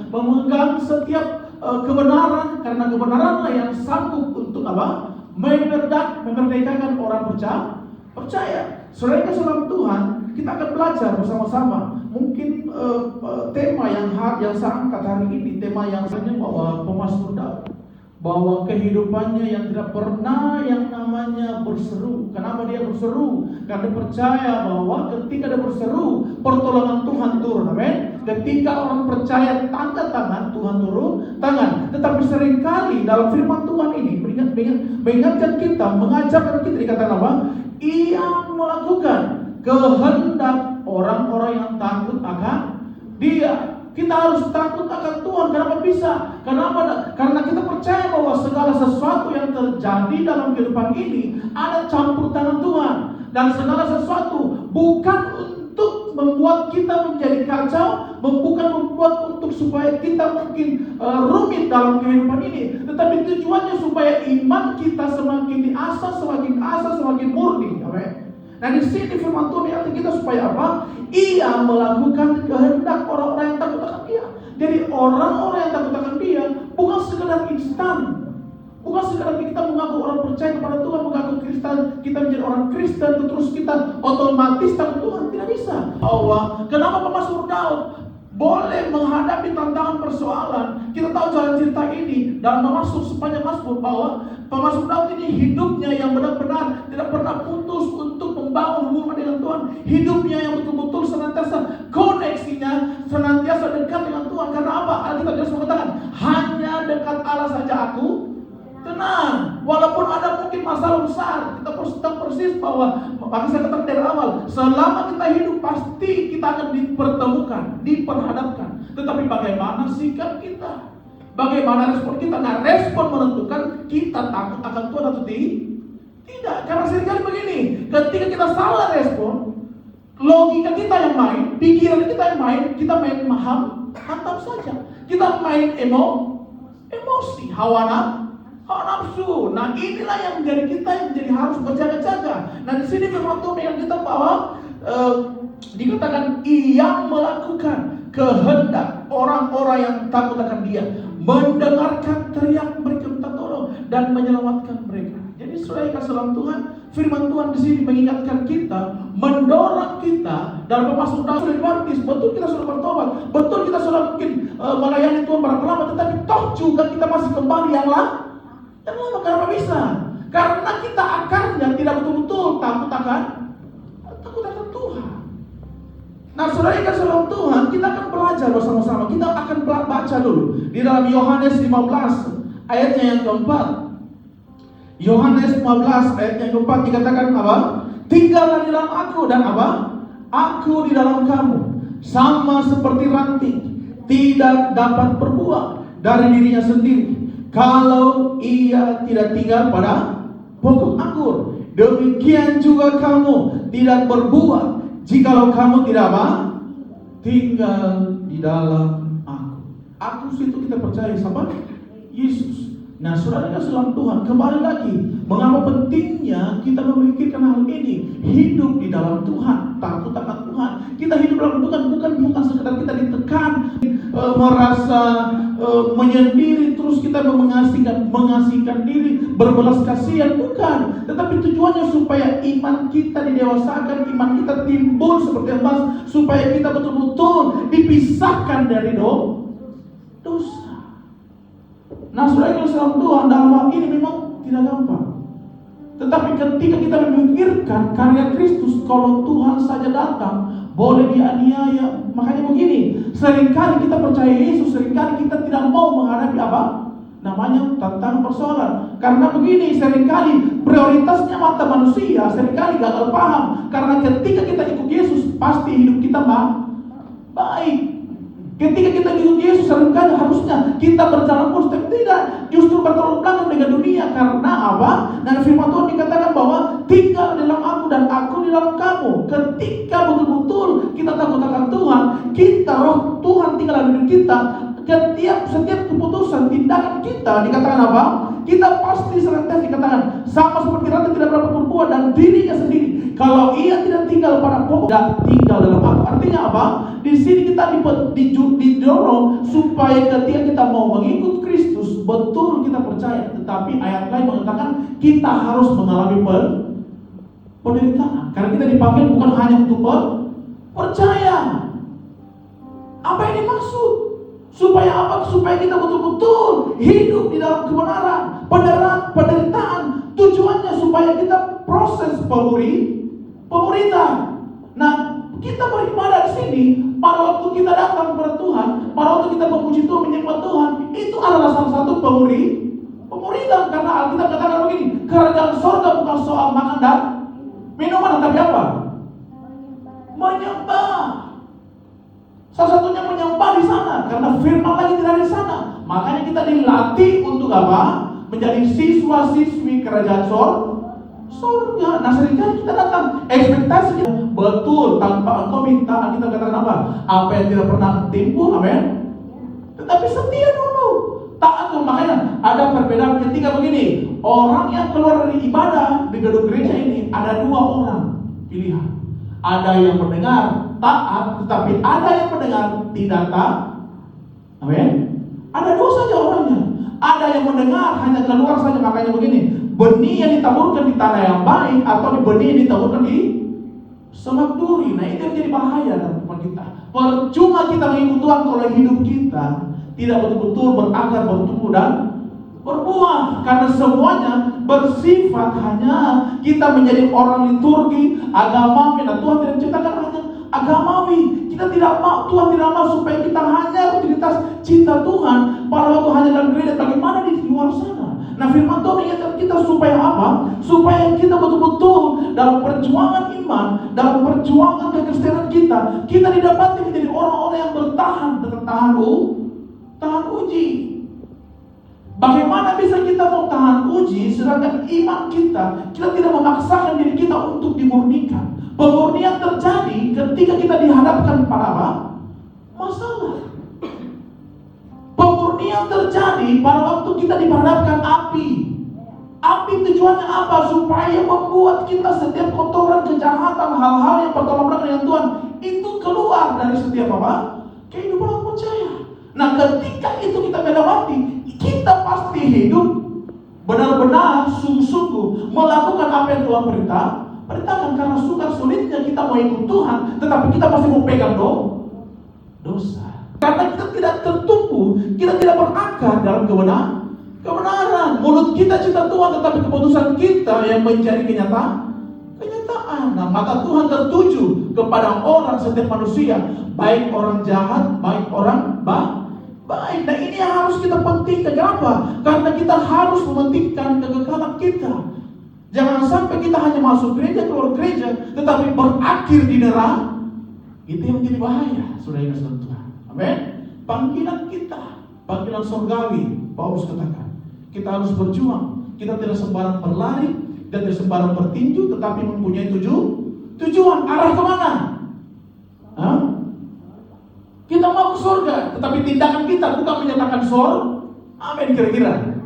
memegang setiap kebenaran, karena kebenaranlah yang sanggup untuk apa? Memerdekakan orang percaya. Saudara kasih dalam Tuhan, kita akan belajar bersama-sama. Mungkin tema yang saya angkat hari ini, tema yang saya bahwa Pemazmur Daud, bahwa kehidupannya yang tidak pernah yang namanya berseru. Kenapa dia berseru? Karena dia percaya bahwa ketika dia berseru, pertolongan Tuhan turun. Amin. Ketika orang percaya tanda tangan, Tuhan turun tangan. Tetapi seringkali dalam firman Tuhan ini mengingatkan kita, mengajarkan kita, dikatakan apa? Ia melakukan kehendak orang-orang yang takut akan Dia. Kita harus takut akan Tuhan. Kenapa bisa? Kenapa? Karena kita percaya bahwa segala sesuatu yang terjadi dalam kehidupan ini ada campur tangan Tuhan. Dan segala sesuatu bukan untuk membuat kita menjadi kacau, bukan membuat untuk supaya kita mungkin rumit dalam kehidupan ini, tetapi tujuannya supaya iman kita semakin diasah, semakin murni. Amin. Nah, di sini firman Tuhan yang kita supaya apa? Ia melakukan kehendak orang-orang yang takut akan Dia. Jadi orang-orang yang takut akan Dia bukan sekedar instan, bukan sekedar kita mengaku orang percaya kepada Tuhan, mengaku Kristen, kita menjadi orang Kristen terus kita otomatis takut Tuhan. Tidak bisa. Bahwa kenapa Pemazmur Daud boleh menghadapi tantangan persoalan? Kita tahu jalan cerita ini dalam masuk sepanjang Mazmur, bahwa Pemazmur Daud ini hidupnya yang benar-benar tidak pernah putus untuk membangun hubungan dengan Tuhan. Hidupnya yang betul-betul senantiasa koneksinya, senantiasa dekat dengan Tuhan. Karena apa? Alkitab Yesus mengatakan, hanya dekat Allah saja aku tenang. Walaupun ada mungkin masalah besar, kita tahu persis bahwa, maka saya katakan dari awal, selama kita hidup pasti kita akan dipertemukan, diperhadapkan. Tetapi bagaimana sikap kita? Bagaimana respon kita? Nah, respon menentukan kita takut akan Tuhan atau tidak. Karena seringkali begini, ketika kita salah respon, logika kita yang main, pikiran kita yang main, kita main hantam saja. Kita main emosi, hawa nafsu. Nah, inilah yang menjadi kita yang menjadi harus berjaga-jaga. Nah, di sini firman Tuhan yang kita bahwa dikatakan ia melakukan kehendak orang-orang yang takut akan Dia, mendengarkan teriak mereka minta tolong dan menyelamatkan mereka. Jadi saudara kasih dalam Tuhan, firman Tuhan di sini mengingatkan kita, mendorong kita dalam Pemazmur Daud sudah dibaptis, betul kita sudah bertobat, betul kita sudah mungkin melayani Tuhan berapa lama, tetapi toh juga kita masih kembali yang lama. Kenapa bisa? Karena kita akarnya tidak betul-betul takut akan Tuhan. Nah, saudara kasih dalam Tuhan, kita akan belajar bersama-sama. Kita akan baca dulu di dalam Yohanes 15 ayatnya yang keempat. Yohanes 15 ayatnya yang keempat dikatakan apa? Tinggallah di dalam aku dan apa? Aku di dalam kamu, sama seperti ranting tidak dapat berbuah dari dirinya sendiri kalau ia tidak tinggal pada pokok anggur. Demikian juga kamu tidak berbuah jikalau kamu tidak apa? Tinggal di dalam aku. Aku situ kita percaya sama Yesus. Nah, saudara kasih dalam Tuhan, kembali lagi, mengapa pentingnya kita memikirkan hal ini? Hidup di dalam Tuhan, takut akan Tuhan. Kita hidup dalam Tuhan bukan sekedar kita ditekan, merasa menyendiri, terus kita mengasihkan diri, berbelas kasihan, bukan. Tetapi tujuannya supaya iman kita didewasakan, iman kita timbul seperti emas, supaya kita betul-betul dipisahkan dari dosa. Nah, saudara kalau dalam Tuhan, dalam hal ini memang tidak gampang. Tetapi ketika kita memikirkan karya Kristus, kalau Tuhan saja datang, boleh dianiaya. Makanya begini, seringkali kita percaya Yesus, seringkali kita tidak mau menghadapi apa? Namanya tantangan persoalan. Karena begini, seringkali prioritasnya mata manusia, seringkali gagal paham. Karena ketika kita ikut Yesus, pasti hidup kita baik. Ketika kita ikut Yesus, seringkali harusnya kita berjalan lurus, tapi tidak, justru bertolak belakang dengan dunia. Karena apa? Dan firman Tuhan dikatakan bahwa tinggal dalam aku dan aku di dalam kamu. Ketika betul-betul kita takut akan Tuhan, kita roh Tuhan tinggal dalam diri kita. Setiap keputusan, tindakan kita dikatakan apa? Kita pasti senantiasa dikatakan sama seperti ranting tidak berapa berbuah dan dirinya sendiri. Kalau ia tidak tinggal pada pokok, tidak tinggal dalam aku. Artinya apa? Di sini kita didorong supaya ketika kita mau mengikut Kristus, betul kita percaya. Tetapi ayat lain mengatakan kita harus mengalami penderitaan. Karena kita dipanggil bukan hanya untuk percaya. Apa yang dimaksud? Supaya apa? Supaya kita betul-betul hidup di dalam kebenaran. Penderitaan tujuannya supaya kita proses pemuritan. Nah, kita beribadah di sini. Pada waktu kita datang kepada Tuhan, pada waktu kita memuji Tuhan, menyembah Tuhan, itu adalah salah satu pemuritan. Karena Alkitab katakan begini, kerajaan surga bukan soal makan dan minuman, tetapi apa? Menyembah. Salah satunya menyembah di sana, karena firman lagi tidak di sana. Makanya kita dilatih untuk apa? Menjadi siswa-siswi kerajaan surga. Nah, seringkali kita datang ekspektasi betul tanpa engkau minta. Kita katakan apa? Apa yang tidak pernah timbul, amin. Tetapi setia dulu, taat dulu. Makanya ada perbedaan ketika begini. Orang yang keluar dari ibadah di gedung gereja ini ada dua orang pilihan. Ada yang mendengar taat, tetapi ada yang mendengar tidak taat. Amin. Ada dua saja orangnya. Ada yang mendengar hanya keluar saja. Makanya begini, benih yang ditaburkan di tanah yang baik atau benih yang ditaburkan di semak duri. Nah, itu yang jadi bahaya dalam kehidupan kita. Percuma kita mengikut Tuhan kalau hidup kita tidak betul-betul berakar, bertumbuh dan berbuah. Karena semuanya bersifat hanya kita menjadi orang liturgi, agamawi. Nah, Tuhan tidak menciptakan hanya agamawi. Kita tidak mau, Tuhan tidak mau supaya kita hanya rutinitas cinta Tuhan pada waktu hanya dalam gereja. Bagaimana di luar sana? Nah, firman Tuhan mengingatkan kita supaya apa? Supaya kita betul-betul dalam perjuangan iman, dalam perjuangan kekristenan kita didapati menjadi orang-orang yang bertahan dengan tahan uji. Bagaimana bisa kita mau tahan uji sedangkan iman kita tidak memaksakan diri kita untuk dimurnikan? Pemurnian terjadi ketika kita dihadapkan pada apa? Masalah. Pemurnian terjadi pada waktu kita dihadapkan api. Api tujuannya apa? Supaya membuat kita setiap kotoran, kejahatan, hal-hal yang bertolak belakang dengan Tuhan itu keluar dari setiap apa? Kehidupan orang percaya. Nah, ketika itu kita melewati, kita pasti hidup benar-benar sungguh-sungguh melakukan apa yang Tuhan perintahkan. Karena sukar sulitnya kita mau ikut Tuhan, tetapi kita masih mau pegang dosa. Karena kita tidak tertumbuh, kita tidak berakar dalam kebenaran. Mulut kita cinta Tuhan, tetapi keputusan kita yang menjadi kenyataan. Nah, mata Tuhan tertuju kepada orang, setiap manusia, baik orang jahat, baik orang baik. Nah, ini yang harus kita pentingkan. Kenapa? Karena kita harus mementingkan kekekalan kita. Jangan sampai kita hanya masuk gereja, keluar gereja, tetapi berakhir di neraka. Itu yang menjadi bahaya, saudara yang kasih Tuhan. Amin. Panggilan kita, panggilan surgawi, Paulus katakan, kita harus berjuang. Kita tidak sembarang berlari dan tidak sembarang bertinju, tetapi mempunyai tujuan. Arah kemana? Kita mau ke surga, tetapi tindakan kita bukan menyatakan surga. Amin, kira-kira.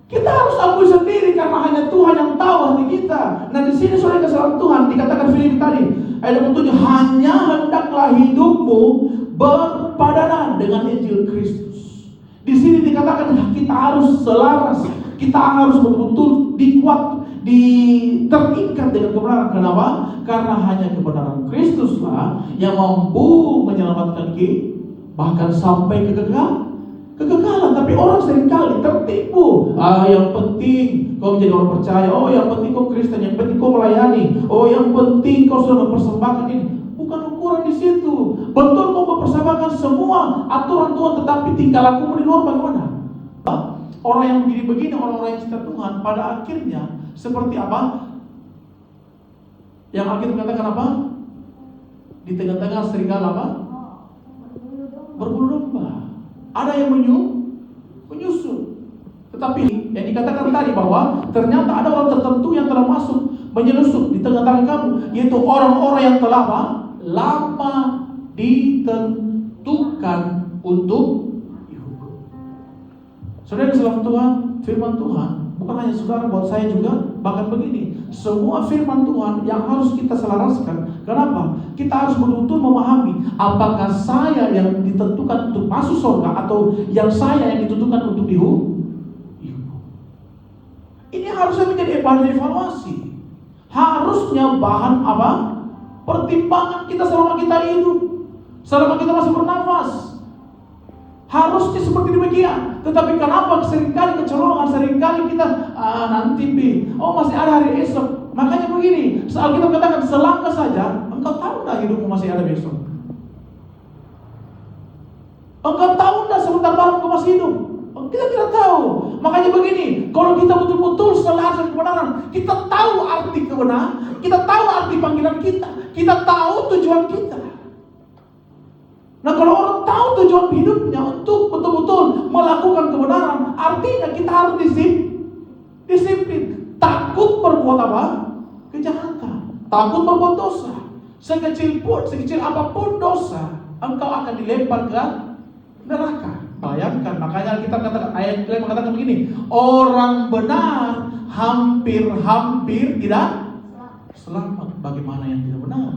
Kita harus akui sendiri karena hanya Tuhan yang tahu hati kita. Nah, di sini saudara kesalahan Tuhan dikatakan Filipi tadi ayat 27, hanya hendaklah hidupmu berpadanan dengan Injil Kristus. Di sini dikatakan kita harus selaras, kita harus betul-betul terikat dengan kebenaran. Kenapa? Karena hanya kebenaran Kristuslah yang mampu menyelamatkan kita bahkan sampai kekekalan. Tapi orang seringkali tertipu. Yang penting kau menjadi orang percaya. Yang penting kau Kristen. Yang penting kau melayani. Yang penting kau sudah mempersembahkan ini. Bukan ukuran di situ. Betul kau mempersembahkan semua aturan Tuhan, tetapi tingkah lakumu di luar bagaimana? Orang yang begini, orang-orang yang cinta Tuhan, pada akhirnya seperti apa? Yang Alkitab katakan apa? Di tengah-tengah serigala apa? Berbulu domba. Ada yang menyusul. Tetapi yang dikatakan tadi bahwa ternyata ada orang tertentu yang telah masuk menyelusup di tengah-tengah kamu, yaitu orang-orang yang telah lama ditentukan untuk dihukum. Saudara dalam Tuhan, firman Tuhan bukan hanya saudara, buat saya juga, bahkan begini, semua firman Tuhan yang harus kita selaraskan. Kenapa? Kita harus betul-betul memahami apakah saya yang ditentukan untuk masuk surga atau yang saya yang ditentukan untuk dihukum. Ini harusnya menjadi bahan evaluasi. Harusnya bahan apa? Pertimbangan kita selama kita hidup, selama kita masih bernafas. Harusnya seperti demikian. Tetapi kenapa seringkali kecolongan, seringkali kita nanti masih ada hari esok. Makanya begini, saat kita katakan selangkah saja, engkau tahu enggak hidupmu masih ada besok? Engkau tahu enggak sebentar malam engkau masih hidup? Kita tidak tahu. Makanya begini, kalau kita betul-betul selaras kebenaran, kita tahu arti kebenaran, kita tahu arti panggilan kita tahu tujuan kita. Nah, kalau orang tahu tujuan hidupnya untuk betul-betul melakukan kebenaran, artinya kita harus disiplin. Takut berbuat apa? Kejahatan. Takut berbuat dosa. Sekecil apapun dosa, engkau akan dilempar ke neraka. Bayangkan, makanya kita katakan, ayat yang mengatakan begini, orang benar hampir tidak selamat. Bagaimana yang tidak benar?